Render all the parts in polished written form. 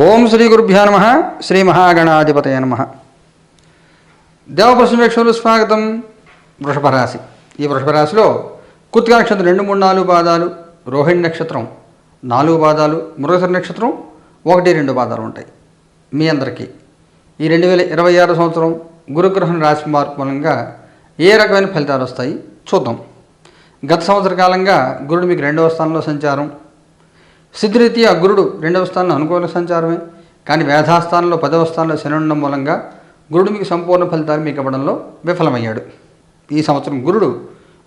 ఓం శ్రీ గురుభ్యో నమ. శ్రీ మహాగణాధిపతయ నమ. దేవప్రశ్న వీక్షకులు స్వాగతం. వృషభ రాశి. ఈ వృషభ రాశిలో కృత్తికా నక్షత్రం 2, 3, 4 పాదాలు, రోహిణి నక్షత్రం 4 పాదాలు, మృగశిర నక్షత్రం 1, 2 పాదాలు ఉంటాయి. మీ అందరికీ ఈ 2026 సంవత్సరం గురుగ్రహం రాశి మార్పు మూలంగా ఏ రకమైన ఫలితాలు వస్తాయి చూద్దాం. గత సంవత్సర కాలంగా గురుడు మీకు 2వ స్థానంలో సంచారం. సిద్ధిరీత్యా గురుడు 2వ స్థానంలో అనుకూల సంచారమే, కానీ వేధాస్థానంలో 10వ స్థానంలో శని ఉండడం మూలంగా గురుడు మీకు సంపూర్ణ ఫలితాలు మీకు ఇవ్వడంలో విఫలమయ్యాడు. ఈ సంవత్సరం గురుడు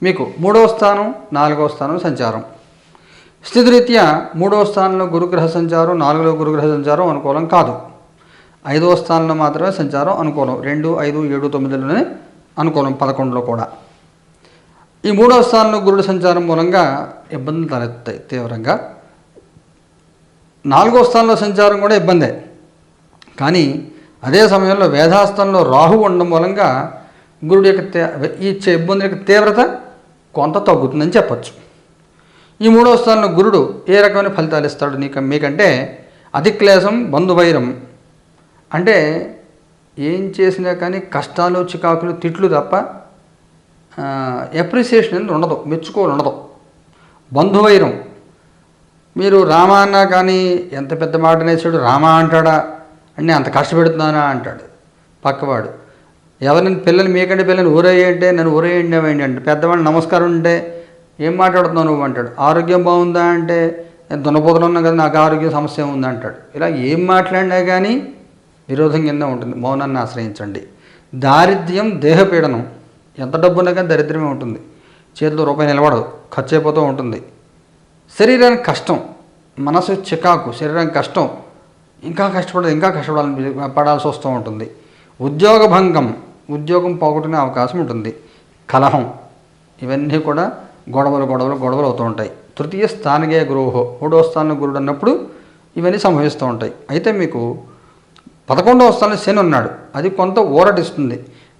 మీకు 3వ స్థానం 4వ స్థానం సంచారం. స్థితిరీత్యా 3వ స్థానంలో గురుగ్రహ సంచారం, 4లో గురుగ్రహ సంచారం అనుకూలం కాదు. 5వ స్థానంలో మాత్రమే సంచారం అనుకూలం. 2, 5, 7, 9లోనే అనుకూలం, 11లో కూడా. ఈ 3వ స్థానంలో గురుడు సంచారం మూలంగా ఇబ్బందులు తలెత్తాయి తీవ్రంగా. 4వ స్థానంలో సంచారం కూడా ఇబ్బందే, కానీ అదే సమయంలో వేధాస్థానంలో రాహు ఉండడం మూలంగా గురుడు యొక్క ఇచ్చే ఇబ్బంది యొక్క తీవ్రత కొంత తగ్గుతుందని చెప్పచ్చు. ఈ 3వ స్థానంలో గురుడు ఏ రకమైన ఫలితాలు ఇస్తాడు మీకంటే అధిక్లేశం బంధువైరం. అంటే ఏం చేసినా కానీ కష్టాలు, చికాకులు, తిట్లు తప్ప ఎప్రిసియేషన్ అనేది ఉండదు, మెచ్చుకోలు ఉండదు. బంధువైరం. మీరు రామ అన్నా కానీ ఎంత పెద్ద మాట నేసాడు, రామా అంటాడా అని అంత కష్టపెడుతున్నానా అంటాడు పక్కవాడు. ఎవరైనా పిల్లలు మీకంటే పిల్లలు ఊరేయి అంటే నన్ను ఊరేయండి అంటే, పెద్దవాళ్ళు నమస్కారం అంటే ఏం మాట్లాడుతున్నావు నువ్వు అంటాడు. ఆరోగ్యం బాగుందా అంటే దున్నపోతలు ఉన్నా కదా, నాకు ఆరోగ్య సమస్య ఉందా అంటాడు. ఇలా ఏం మాట్లాడినా కానీ విరోధం కింద ఉంటుంది. మౌనాన్ని ఆశ్రయించండి. దారిద్ర్యం, దేహపీడనం. ఎంత డబ్బు ఉన్నా కానీ దరిద్రమే ఉంటుంది. చేతిలో రూపాయి నిలబడదు, ఖర్చు అయిపోతూ ఉంటుంది. శరీరానికి కష్టం, మనసు చికాకు, శరీరానికి కష్టం, ఇంకా కష్టపడాలని పడాల్సి వస్తూ ఉంటుంది. ఉద్యోగ భంగం, ఉద్యోగం పోగొట్టుకునే అవకాశం ఉంటుంది. కలహం, ఇవన్నీ కూడా గొడవలు అవుతూ ఉంటాయి. తృతీయ స్థానికే గురువు, 3వ స్థానంలో గురుడు అన్నప్పుడు ఇవన్నీ సంభవిస్తూ ఉంటాయి. అయితే మీకు 11వ స్థానంలో శని ఉన్నాడు, అది కొంత ఊరటిస్తుంది.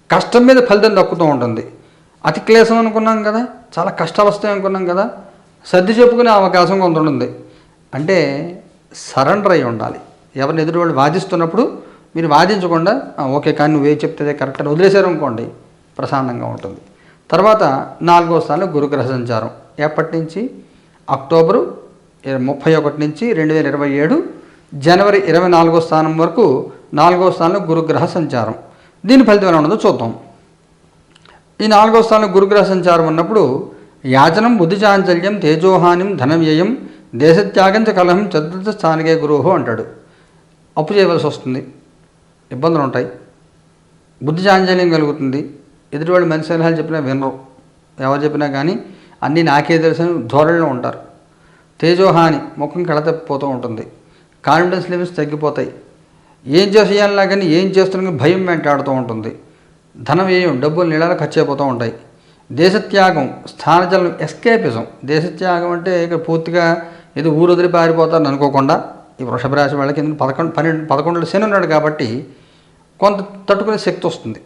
కష్టం మీద ఫలితం దక్కుతూ ఉంటుంది. అతి క్లేశం అనుకున్నాం కదా, చాలా కష్టాలు వస్తాయి అనుకున్నాం కదా, సర్ది చెప్పుకునే అవకాశం కొంత ఉంటుంది. అంటే సరెండర్ అయి ఉండాలి. ఎవరిని ఎదురు వాళ్ళు వాదిస్తున్నప్పుడు మీరు వాదించకుండా ఓకే కానీ నువ్వే చెప్తే కరెక్ట్ అని వదిలేశారు అనుకోండి, ప్రశాంతంగా ఉంటుంది. తర్వాత 4వ స్థానంలో గురుగ్రహ సంచారం. ఎప్పటి నుంచి? అక్టోబరు 31 నుంచి 2027 జనవరి 24వ స్థానం వరకు 4వ స్థానంలో గురుగ్రహ సంచారం. దీని ఫలితం ఎలా ఉండదో చూద్దాం. ఈ 4వ స్థానంలో గురుగ్రహ సంచారం ఉన్నప్పుడు యాచనం, బుద్ధి చాంచల్యం, తేజోహానిం, ధనవ్యయం, దేశత్యాగం చ కలహం, చతుర్థ స్థానికే గురువు అంటాడు. అప్పు చేయవలసి వస్తుంది, ఇబ్బందులు ఉంటాయి, బుద్ధి చాంచల్యం కలుగుతుంది. ఎదుటివాళ్ళు మంచి సలహాలు చెప్పినా వినరు, ఎవరు చెప్పినా కానీ అన్నీ నాకే తెలుసని ధోరణిలో ఉంటారు. తేజోహాని, ముఖం కళతప్పిపోతూ ఉంటుంది. కాన్ఫిడెన్స్ లెవెల్స్ తగ్గిపోతాయి. ఏం చేయాలన్నా కానీ ఏం చేస్తున్నా భయం వెంటాడుతూ ఉంటుంది. ధన వ్యయం, డబ్బులు నీళ్ళలో ఖర్చు అయిపోతూ ఉంటాయి. దేశత్యాగం, స్థానచలనం, ఎస్కేపిజం. దేశత్యాగం అంటే ఇక్కడ పూర్తిగా ఏదో ఊరు వదిలి పారిపోతారని అనుకోకుండా, ఈ వృషభ రాశి వాళ్ళకి 11 శని ఉన్నాడు కాబట్టి కొంత తట్టుకునే శక్తి వస్తుంది.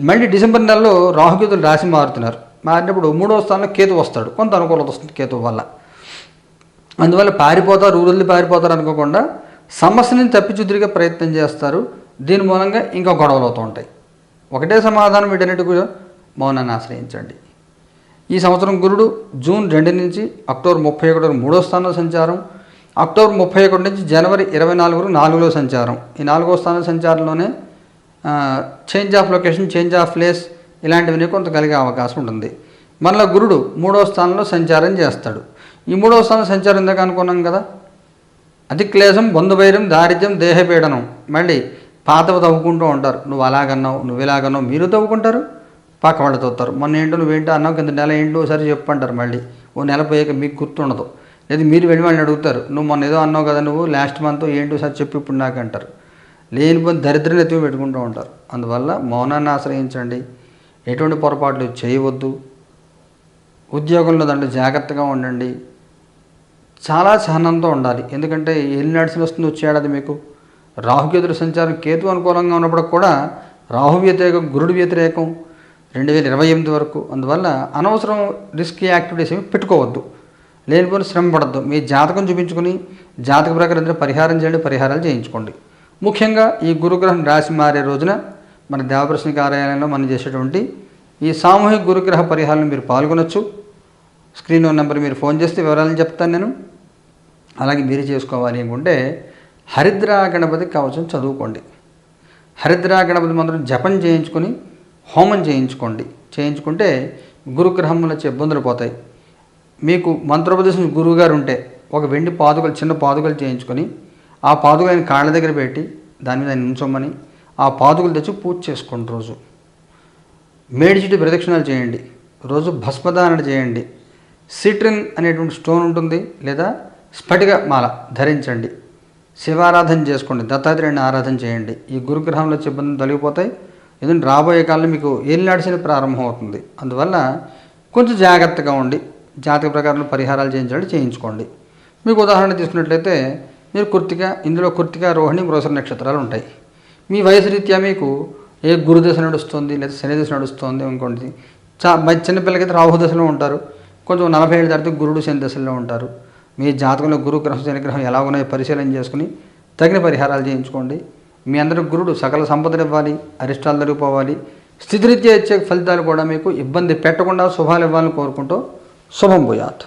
మళ్ళీ డిసెంబర్ నెలలో రాహుకేతులు రాశి మారినప్పుడు 3వ స్థానంలో కేతు వస్తాడు. కొంత అనుకూలత వస్తుంది కేతు వల్ల. అందువల్ల ఊరు వదిలి పారిపోతారు అనుకోకుండా సమస్యని తప్పించుదిరిగే ప్రయత్నం చేస్తారు. దీని మూలంగా ఇంకా గొడవలు అవుతూ ఉంటాయి. ఒకటే సమాధానం వీటన్నిటికీ మౌనాన్ని ఆశ్రయించండి. ఈ సంవత్సరం గురుడు జూన్ 2 నుంచి అక్టోబర్ 31 వరకు 3వ స్థానంలో సంచారం. అక్టోబర్ 31 నుంచి జనవరి 24 వరకు 4లో సంచారం. ఈ 4వ స్థానం సంచారంలోనే change of location, change of place ఇలాంటివన్నీ కొంత కలిగే అవకాశం ఉంటుంది. మళ్ళీ గురుడు 3వ స్థానంలో సంచారం చేస్తాడు. ఈ 3వ స్థానం సంచారం ఇందాక అనుకున్నాం కదా, అతిక్లేశం, బంధువైరం, దారిద్ర్యం, దేహపీడనం. మళ్ళీ పాతవి తవ్వుకుంటూ ఉంటారు. నువ్వు అలాగన్నావు, నువ్వు ఇలాగన్నావు, మీరు తవ్వుకుంటారు, పక్క వాళ్ళు తవ్వుతారు. మొన్న ఏంటో నువ్వేంటో అన్నావు, కింద నెల ఏంటో ఒకసారి చెప్పంటారు. మళ్ళీ ఓ నెల పోయాక మీకు గుర్తుండదు. లేదా మీరు వెళ్ళి వాళ్ళని అడుగుతారు, నువ్వు మొన్న ఏదో అన్నావు కదా, నువ్వు లాస్ట్ మంత్ ఏంటో ఒకసారి చెప్పి ఇప్పుడు నాకు అంటారు. లేనిపోయిన దరిద్రం ఎత్తుకు పెట్టుకుంటూ ఉంటారు. అందువల్ల మౌనాన్ని ఆశ్రయించండి. ఎటువంటి పొరపాట్లు చేయవద్దు. ఉద్యోగంలో దాంట్లో జాగ్రత్తగా ఉండండి. చాలా సహనంతో ఉండాలి. ఎందుకంటే ఎల్లి నడిచిన వస్తుంది వచ్చే ఏడాది మీకు రాహుకేతుల సంచారం. కేతు అనుకూలంగా ఉన్నప్పుడు కూడా రాహు వ్యతిరేకం, గురుడు వ్యతిరేకం 2028 వరకు. అందువల్ల అనవసరం రిస్కీ యాక్టివిటీస్ ఏమి పెట్టుకోవద్దు. లేనిపోని శ్రమ పడద్దు. మీ జాతకం చూపించుకుని జాతక ప్రకారం ఏదైనా పరిహారం చేయండి, పరిహారాలు చేయించుకోండి. ముఖ్యంగా ఈ గురుగ్రహం రాశి మారే రోజున మన దేవప్రశ్న కార్యాలయంలో మనం చేసేటువంటి ఈ సామూహిక గురుగ్రహ పరిహారాలను మీరు పాల్గొనొచ్చు. స్క్రీన్ నెంబర్ మీరు ఫోన్ చేస్తే వివరాలను చెప్తాను నేను. అలాగే మీరు చేసుకోవాలి అనుకుంటే హరిద్రా గణపతి కవచం చదువుకోండి. హరిద్రా గణపతి మంత్రం జపం చేయించుకొని హోమం చేయించుకుంటే గురుగ్రహముల ఇబ్బందులు పోతాయి. మీకు మంత్రోపదేశం గురువుగారు ఉంటే ఒక వెండి పాదుకలు, చిన్న పాదుకలు చేయించుకొని ఆ పాదుకలు ఆయన కాళ్ళ దగ్గర పెట్టి దాని మీద ఆయన ఉంచమని ఆ పాదుకలు తెచ్చి పూజ చేసుకోండి. రోజు మేడి చుట్టూ ప్రదక్షిణాలు చేయండి. రోజు భస్మదారణ చేయండి. సిట్రిన్ అనేటువంటి స్టోన్ ఉంటుంది, లేదా స్ఫటిక మాల ధరించండి. శివారాధన చేసుకోండి. దత్తాత్రేయుని ఆరాధన చేయండి. ఈ గురుగ్రహంలో ఇబ్బందులు తొలగిపోతాయి. ఎందుకంటే రాబోయే కాలంలో మీకు ఏలినాటి శని ప్రారంభం అవుతుంది. అందువల్ల కొంచెం జాగ్రత్తగా ఉండి జాతక ప్రకారం పరిహారాలు చేయించుకోండి. మీకు ఉదాహరణ తీసుకున్నట్లయితే మీరు ఇందులో కృత్తిక, రోహిణి, మృగశిర నక్షత్రాలు ఉంటాయి. మీ వయసు రీత్యా మీకు ఏ గురుదశ నడుస్తుంది లేదా శని దశ నడుస్తుంది అనుకోండి. చిన్నపిల్లలకైతే రాహు దశలో ఉంటారు. కొంచెం 40 ఏళ్ళ తర్వాత గురుడు శని దశలో ఉంటారు. మీ జాతకంలో గురుగ్రహం శనిగ్రహం ఎలా ఉన్నాయో పరిశీలన చేసుకుని తగిన పరిహారాలు చేయించుకోండి. మీ అందరూ గురుడు సకల సంపదలు ఇవ్వాలి, అరిష్టాలు తొలగిపోవాలి, స్థితిరీత్యా ఇచ్చే ఫలితాలు కూడా మీకు ఇబ్బంది పెట్టకుండా శుభాలు ఇవ్వాలని కోరుకుంటూ శుభం భూయాత్.